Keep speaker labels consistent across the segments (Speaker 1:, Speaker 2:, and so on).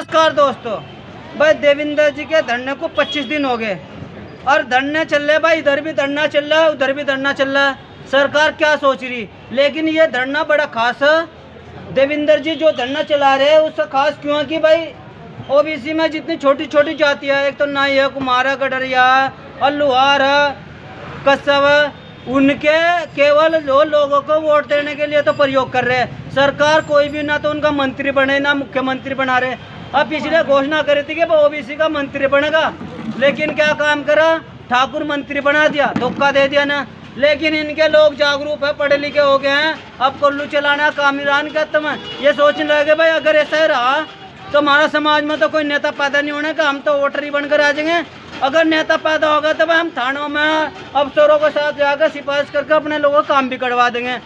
Speaker 1: नमस्कार दोस्तों। भाई देवेंद्र जी के धरने को 25 दिन हो गए और धरने चल रहे भाई, इधर भी धरना चल रहा है, उधर भी धरना चल रहा है। सरकार क्या सोच रही, लेकिन ये धरना बड़ा खास है। देवेंद्र जी जो धरना चला रहे हैं उसका खास क्यों है कि भाई ओबीसी में जितनी छोटी छोटी जातियाँ है, एक तो नाई है, कुम्हार है, गडरिया और लुहार है, कस्सब है, उनके केवल जो लोगों को वोट देने के लिए तो प्रयोग कर रहे हैं। सरकार कोई भी ना तो उनका मंत्री बने ना मुख्यमंत्री बना रहे। अब पिछले घोषणा करी थी कि ओबीसी का मंत्री बनेगा, लेकिन क्या काम करा, ठाकुर मंत्री बना दिया, धोखा दे दिया ना। लेकिन इनके लोग जागरूक है, पढ़े लिखे हो गए हैं, अब कोल्लू चलाना कामिरान का तम ये सोचने लगे भाई अगर ऐसा रहा तो हमारा समाज में तो कोई नेता पैदा नहीं होने का, हम तो वोटर ही बनकर आ जाएंगे। अगर नेता पैदा होगा तो भाई हम थानों में अफसरों के साथ जाकर सिफारिश करके अपने लोगों का काम भी करवा देंगे।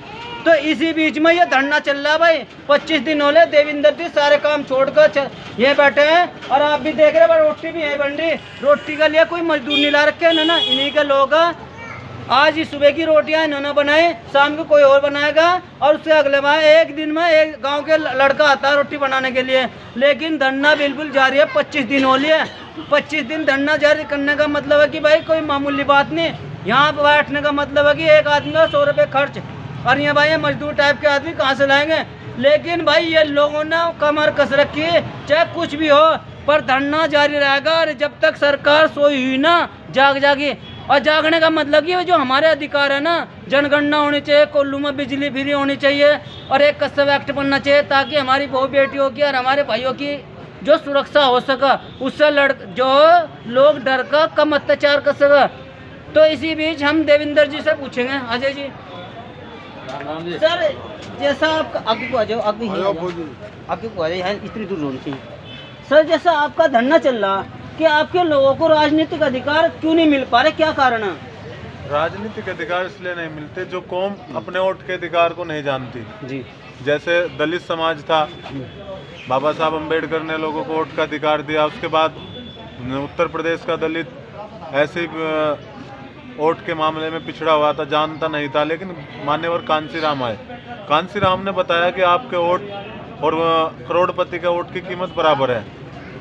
Speaker 1: तो इसी बीच में ये धरना चल रहा है भाई। 25 दिन हो ले देवेंद्र जी सारे काम छोड़कर ये बैठे हैं और आप भी देख रहे हैं रोटी भी है बन रही। रोटी के लिए कोई मजदूर नहीं ला रखे है ना, इन्हीं के लोग। आज ही सुबह की रोटियां इन्होंने बनाई, शाम को कोई और बनाएगा और उससे अगले माह एक दिन में एक गांव के लड़का आता है रोटी बनाने के लिए। लेकिन धरना बिल्कुल जारी है, 25 दिन हो लिए। 25 दिन धरना जारी करने का मतलब है कि भाई कोई मामूली बात नहीं। यहाँ पर बैठने का मतलब है कि एक आदमी का 100 रुपये खर्च, और ये भाई मजदूर टाइप के आदमी कहाँ से लाएंगे। लेकिन भाई ये लोगों ने कमर कस रखी है, चाहे कुछ भी हो पर धरना जारी रहेगा। और जब तक सरकार सोई हुई ना जागी, और जागने का मतलब कि जो हमारे अधिकार है ना, जनगणना होनी चाहिए, कोल्लू में बिजली फ्री होनी चाहिए और एक कस्सब एक्ट बनना चाहिए ताकि हमारी बहु बेटियों की और हमारे भाइयों की जो सुरक्षा हो सका, उससे जो लोग डर का कम अत्याचार कर सका। तो इसी बीच हम देवेंद्र जी से पूछेंगे। अजय जी सर, जैसा आपका आगे को आ जाओ, आगे को आ जाए, इतनी दूर होनी चाहिए। सर जैसा आपका धरना चल रहा कि आपके लोगों को राजनीतिक अधिकार क्यों नहीं मिल पा रहे, क्या कारण है?
Speaker 2: राजनीतिक अधिकार इसलिए नहीं मिलते जो कौम अपने वोट के अधिकार को नहीं जानती
Speaker 1: जी।
Speaker 2: जैसे दलित समाज था, बाबा साहब अम्बेडकर ने लोगों को वोट का अधिकार दिया। उसके बाद उत्तर प्रदेश का दलित ऐसे ही वोट के मामले में पिछड़ा हुआ था, जानता नहीं था। लेकिन मान्यवर कांसीराम आए, कांसीराम ने बताया कि आपके वोट और करोड़पति का वोट की कीमत बराबर है।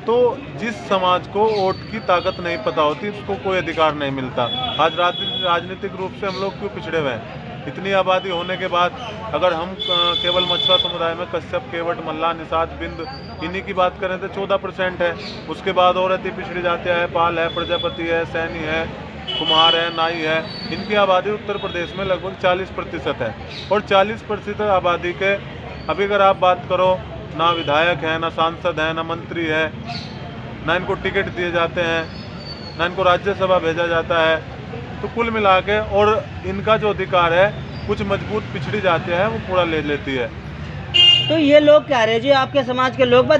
Speaker 2: तो जिस समाज को वोट की ताकत नहीं पता होती उसको कोई अधिकार नहीं मिलता। आज राजनीतिक रूप से हम लोग क्यों पिछड़े हुए हैं? इतनी आबादी होने के बाद अगर हम केवल मछुआ समुदाय में कश्यप, केवट, मल्लाह, निषाद, बिंद इन्हीं की बात करें तो 14% है। उसके बाद और अति पिछड़ी जातियाँ है, पाल है, प्रजापति है, सैनी है, कुम्हार है, नाई है। इनकी आबादी उत्तर प्रदेश में लगभग 40% है। और 40% आबादी के अभी अगर आप बात करो, ना विधायक है, ना सांसद है, ना मंत्री है, ना इनको टिकट दिए जाते हैं, ना इनको राज्यसभा भेजा जाता है। तो कुल मिला के और इनका जो अधिकार है कुछ मजबूत पिछड़ी जाते हैं वो पूरा ले लेती है।
Speaker 1: तो ये लोग कह रहे जी, आपके समाज के लोग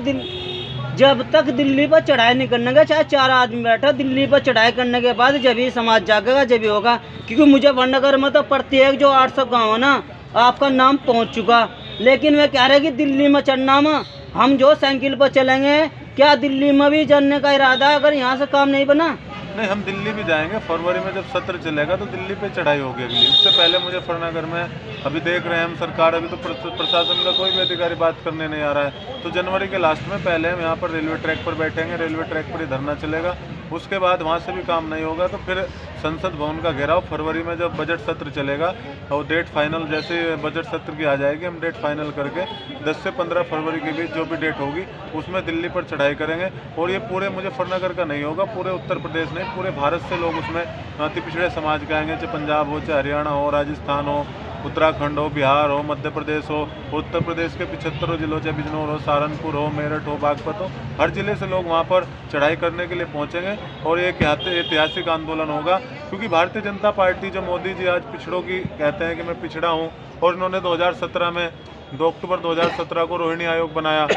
Speaker 1: जब तक दिल्ली पर चढ़ाई नहीं करने का, चाहे 4 आदमी बैठा, दिल्ली पर चढ़ाई करने के बाद जब ही समाज जागेगा, जब ही होगा। क्योंकि मुजफ्फरनगर में तो प्रत्येक जो 800 गाँव है ना, आपका नाम पहुँच चुका। लेकिन वे कह रहे कि दिल्ली में चढ़ना में हम जो साइकिल पर चलेंगे, क्या दिल्ली में भी जाने का इरादा है अगर यहाँ से काम नहीं बना?
Speaker 2: नहीं, हम दिल्ली भी जाएंगे। फरवरी में जब सत्र चलेगा तो दिल्ली पे चढ़ाई होगी अगली। उससे पहले मुजफ्फरनगर में अभी देख रहे हैं हम, सरकार अभी तो प्रशासन का कोई भी अधिकारी बात करने नहीं आ रहा है। तो जनवरी के लास्ट में पहले हम यहाँ पर रेलवे ट्रैक पर बैठेंगे, रेलवे ट्रैक पर ही धरना चलेगा। उसके बाद वहाँ से भी काम नहीं होगा तो फिर संसद भवन का घेराव। फरवरी में जब बजट सत्र चलेगा और डेट फाइनल, जैसे बजट सत्र की आ जाएगी, हम डेट फाइनल करके 10 से 15 फरवरी के बीच जो भी डेट होगी उसमें दिल्ली पर चढ़ाई करेंगे। और ये पूरे मुजफ्फरनगर का नहीं होगा, पूरे उत्तर प्रदेश नहीं, पूरे भारत से लोग उसमें अति पिछड़े समाज के आएंगे। चाहे पंजाब हो, चाहे हरियाणा हो, राजस्थान हो, उत्तराखंड हो, बिहार हो, मध्य प्रदेश हो, उत्तर प्रदेश के 75 जिलों, चाहे बिजनौर हो, सहारनपुर हो, मेरठ हो, बागपत हो, हर जिले से लोग वहाँ पर चढ़ाई करने के लिए पहुँचेंगे। और ये ऐतिहासिक आंदोलन होगा क्योंकि भारतीय जनता पार्टी, जो मोदी जी आज पिछड़ों की कहते हैं कि मैं पिछड़ा हूँ, और इन्होंने 2017 में 2 अक्टूबर 2017 को रोहिणी आयोग बनाया।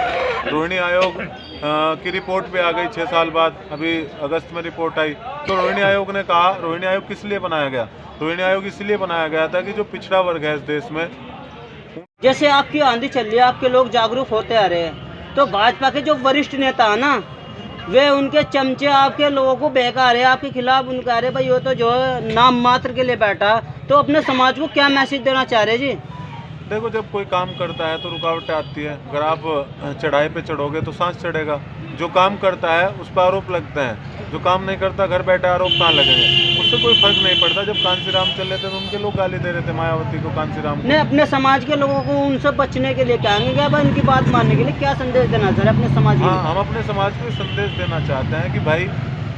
Speaker 2: रोहिणी आयोग की रिपोर्ट पे आ गई 6 साल बाद, अभी अगस्त में रिपोर्ट आई। तो रोहिणी आयोग ने कहा, रोहिणी आयोग किस लिए बनाया गया? रोहिणी आयोग इसलिए बनाया गया था कि जो पिछड़ा वर्ग है इस देश में,
Speaker 1: जैसे आपकी आंधी चल रही है, आपके लोग जागरूक होते आ रहे हैं, तो भाजपा के जो वरिष्ठ नेता है ना, वे उनके चमचे आपके लोगों को बहका रहे, आपके खिलाफ उनका रहे भाई वो तो जो नाम मात्र के लिए बैठा। तो अपने समाज को क्या मैसेज देना चाह रहे जी?
Speaker 2: देखो जब कोई काम करता है तो रुकावटें आती है। अगर आप चढ़ाई पे चढ़ोगे तो सांस चढ़ेगा। जो काम करता है उस पर आरोप लगते हैं, जो काम नहीं करता घर बैठे आरोप कहाँ लगेंगे, उससे कोई फर्क नहीं पड़ता। जब कांसीराम चल रहे थे तो उनके लोग गाली दे रहे थे मायावती को, कांसीराम को।
Speaker 1: नहीं, अपने समाज के लोगों को उनसे बचने के लिए कहेंगे क्या भाई, उनकी बात मानने के लिए क्या संदेश देना चाह रहे हैं अपने समाज
Speaker 2: हाँ,
Speaker 1: के?
Speaker 2: हम अपने समाज को संदेश देना चाहते हैं कि भाई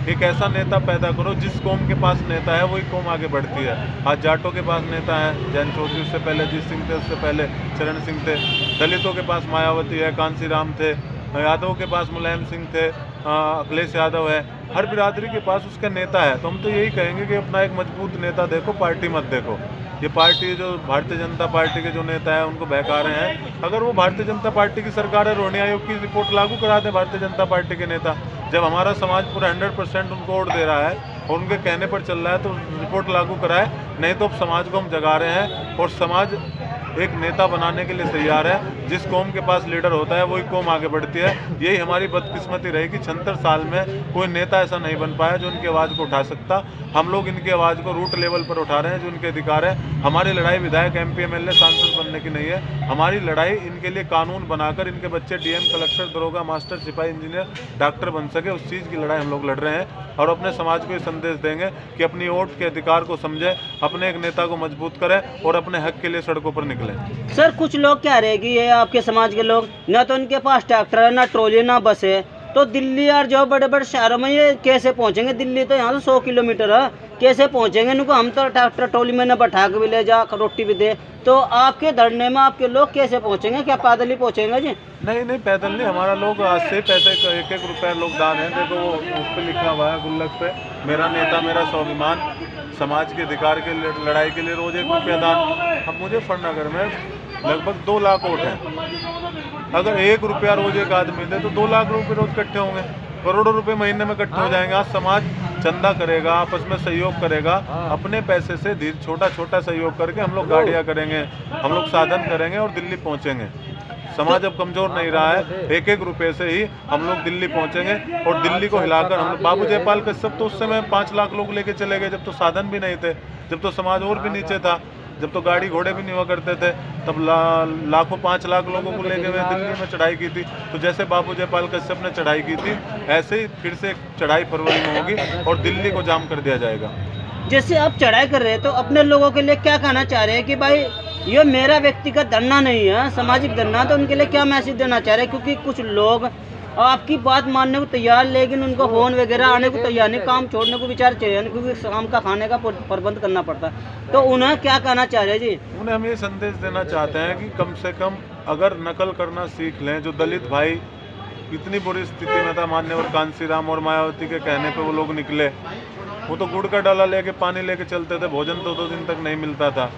Speaker 2: एक ऐसा नेता पैदा करो जिस कौम के पास नेता है वही कौम आगे बढ़ती है। आज जाटों के पास नेता है जैन चौधरी, उससे पहले अजीत सिंह थे, उससे पहले चरण सिंह थे। दलितों के पास मायावती है, कांसीराम थे। यादवों के पास मुलायम सिंह थे, अखिलेश यादव है। हर बिरादरी के पास उसका नेता है। तो हम तो यही कहेंगे कि अपना एक मजबूत नेता देखो, पार्टी मत देखो। ये पार्टी जो भारतीय जनता पार्टी के जो नेता है उनको बहका रहे हैं। अगर वो भारतीय जनता पार्टी की सरकार है, रोहिणी आयोग की रिपोर्ट लागू करा दें भारतीय जनता पार्टी के नेता। जब हमारा समाज पूरा 100% उनको वोट दे रहा है और उनके कहने पर चल रहा है तो रिपोर्ट लागू कराए। नहीं तो अब समाज को हम जगा रहे हैं और समाज एक नेता बनाने के लिए तैयार है। जिस कौम के पास लीडर होता है वही कौम आगे बढ़ती है। यही हमारी बदकिस्मती रही कि 76 साल में कोई नेता ऐसा नहीं बन पाया जो उनकी आवाज़ को उठा सकता। हम लोग इनकी आवाज़ को रूट लेवल पर उठा रहे हैं, जो उनके अधिकार है। हमारी लड़ाई विधायक, MP, MLA, सांसद बनने की नहीं है। हमारी लड़ाई इनके लिए कानून बनाकर इनके बच्चे DM, कलेक्टर, दरोगा, मास्टर, सिपाही, इंजीनियर, डॉक्टर बन सके, उस चीज़ की लड़ाई हम लोग लड़ रहे हैं। और अपने समाज को ये संदेश देंगे कि अपनी वोट के अधिकार को समझें, अपने एक नेता को मजबूत करें और अपने हक के लिए सड़कों पर निकलें।
Speaker 1: सर कुछ लोग कह रहे हैं कि ये आपके समाज के लोग ना तो उनके पास ट्रैक्टर है, ना ट्रॉली, ना बस है, तो दिल्ली और जो बड़े बड़े शहरों में ये कैसे पहुंचेंगे? दिल्ली तो यहाँ से 100 किलोमीटर है, कैसे पहुंचेंगे इनको? हम तो ट्रैक्टर ट्रॉली में न बैठा के भी ले जा, रोटी भी दे। तो आपके धरने में आपके लोग कैसे पहुंचेंगे? क्या पैदल ही पहुंचेंगे जी?
Speaker 2: नहीं, पैदल नहीं। हमारा लोग आज से पैसे 1-1 रुपया लोग दान है। देखो वो उस पर लिखा हुआ है गुल्लक पे, मेरा नेता मेरा स्वाभिमान। समाज के अधिकार के लड़ाई के लिए रोज 1 रुपया दान। अब मुजफ्फरनगर में लगभग 2 लाख वोट हैं। अगर 1 रुपया रोज एक आदमी दे तो 2 लाख रुपये रोज इकट्ठे होंगे, करोड़ों रुपए महीने में इकट्ठे हो जाएंगे। आज समाज चंदा करेगा, आपस में सहयोग करेगा, अपने पैसे से छोटा छोटा सहयोग करके हम लोग गाड़ियाँ करेंगे, हम लोग साधन करेंगे और दिल्ली पहुँचेंगे। समाज अब कमजोर नहीं रहा है। 1-1 रुपये से ही हम लोग दिल्ली पहुंचेंगे और दिल्ली को हिलाकर हम लोग। बाबू जयपाल कश्यप तो उस समय 5 लाख लोग लेके चले गए, जब तो साधन भी नहीं थे, जब तो समाज और भी नीचे था, जब तो गाड़ी घोड़े भी नहीं हुआ करते थे। तब लाखों 5 लाख लोगों को लेके हुए दिल्ली में चढ़ाई की थी। तो जैसे बाबू जयपाल कश्यप ने चढ़ाई की थी, ऐसे ही फिर से चढ़ाई फरवरी में होगी और दिल्ली को जाम कर दिया जाएगा।
Speaker 1: जैसे आप चढ़ाई कर रहे हैं तो अपने लोगों के लिए क्या कहना चाह रहे हैं कि भाई ये मेरा व्यक्तिगत धरना नहीं है, सामाजिक धरना, तो उनके लिए क्या मैसेज देना चाह रहे हैं? क्योंकि कुछ लोग आपकी बात मानने को तैयार, लेकिन उनको फोन वगैरह आने को तैयार नहीं, काम छोड़ने को विचार चाहिए, क्योंकि शाम का खाने का प्रबंध करना पड़ता है। तो उन्हें क्या कहना चाह रहे हैं जी?
Speaker 2: उन्हें हम ये संदेश देना चाहते हैं कि कम से कम अगर नकल करना सीख लें। जो दलित भाई इतनी बुरी स्थिति में था, मान्यवर कांसीराम और मायावती के कहने पे वो लोग निकले। वो तो गुड़ का डाला लेके पानी लेके चलते थे, भोजन तो 2 दिन तक नहीं मिलता था।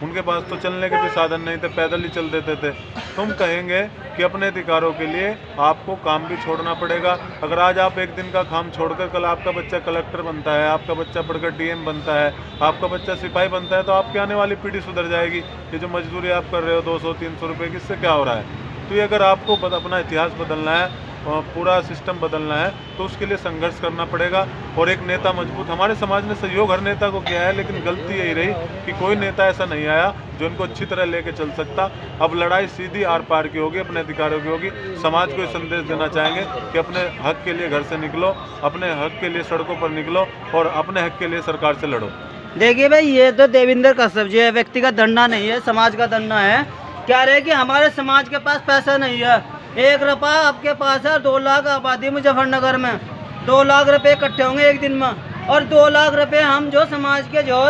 Speaker 2: उनके पास तो चलने के भी साधन नहीं थे, पैदल ही चल देते थे। तुम कहेंगे कि अपने अधिकारों के लिए आपको काम भी छोड़ना पड़ेगा। अगर आज आप एक दिन का काम छोड़कर कल आपका बच्चा कलेक्टर बनता है, आपका बच्चा पढ़कर DM बनता है, आपका बच्चा सिपाही बनता है, तो आपकी आने वाली पीढ़ी सुधर जाएगी। ये जो मजदूरी आप कर रहे हो 200-300 रुपये की, इससे क्या हो रहा है? तो ये अगर आपको अपना इतिहास बदलना है, पूरा सिस्टम बदलना है, तो उसके लिए संघर्ष करना पड़ेगा। और एक नेता मजबूत, हमारे समाज ने सहयोग हर नेता को किया है, लेकिन गलती यही रही कि कोई नेता ऐसा नहीं आया जो इनको अच्छी तरह लेके चल सकता। अब लड़ाई सीधी आर पार की होगी, अपने अधिकारों की होगी। समाज को ये संदेश देना चाहेंगे कि अपने हक के लिए घर से निकलो, अपने हक के लिए सड़कों पर निकलो और अपने हक के लिए सरकार से लड़ो।
Speaker 1: देखिए भाई, ये तो देवेंद्र कश्यप जी है, व्यक्तिगत धरना नहीं है, समाज का धरना है। कह रहे कि हमारे समाज के पास पैसा नहीं है, 1 रुपया आपके पास है। 2 लाख आबादी मुजफ्फरनगर में, 2 लाख रुपए इकट्ठे होंगे एक दिन में, और 2 लाख रुपए हम जो समाज के जो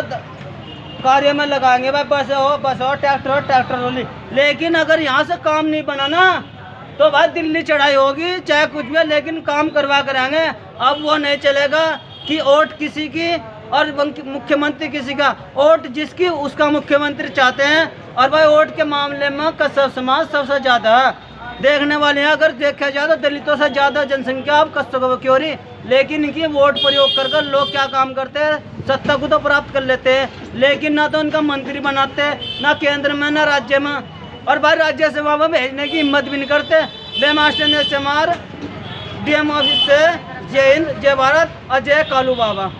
Speaker 1: कार्य में लगाएंगे, भाई बस हो, ट्रैक्टर रोली। लेकिन अगर यहाँ से काम नहीं बना ना, तो भाई दिल्ली चढ़ाई होगी, चाहे कुछ भी, लेकिन काम करवा कराएंगे। अब वो नहीं चलेगा कि वोट किसी की और मुख्यमंत्री किसी का। वोट जिसकी उसका मुख्यमंत्री चाहते हैं। और भाई वोट के मामले में कश्यप समाज सबसे ज़्यादा देखने वाले हैं। अगर देखा जाए तो दलितों से ज़्यादा जनसंख्या अब कश्यप की हो रही, लेकिन इनकी वोट प्रयोग कर लोग क्या काम करते हैं, सत्ता को तो प्राप्त कर लेते हैं, लेकिन ना तो उनका मंत्री बनाते, ना केंद्र में ना राज्य में। और भाई राज्यसभा में भेजने की हिम्मत भी नहीं करते। जय मास्टर ने चमार DM ऑफिस से, जय हिंद, जय भारत और जय कालू बाबा।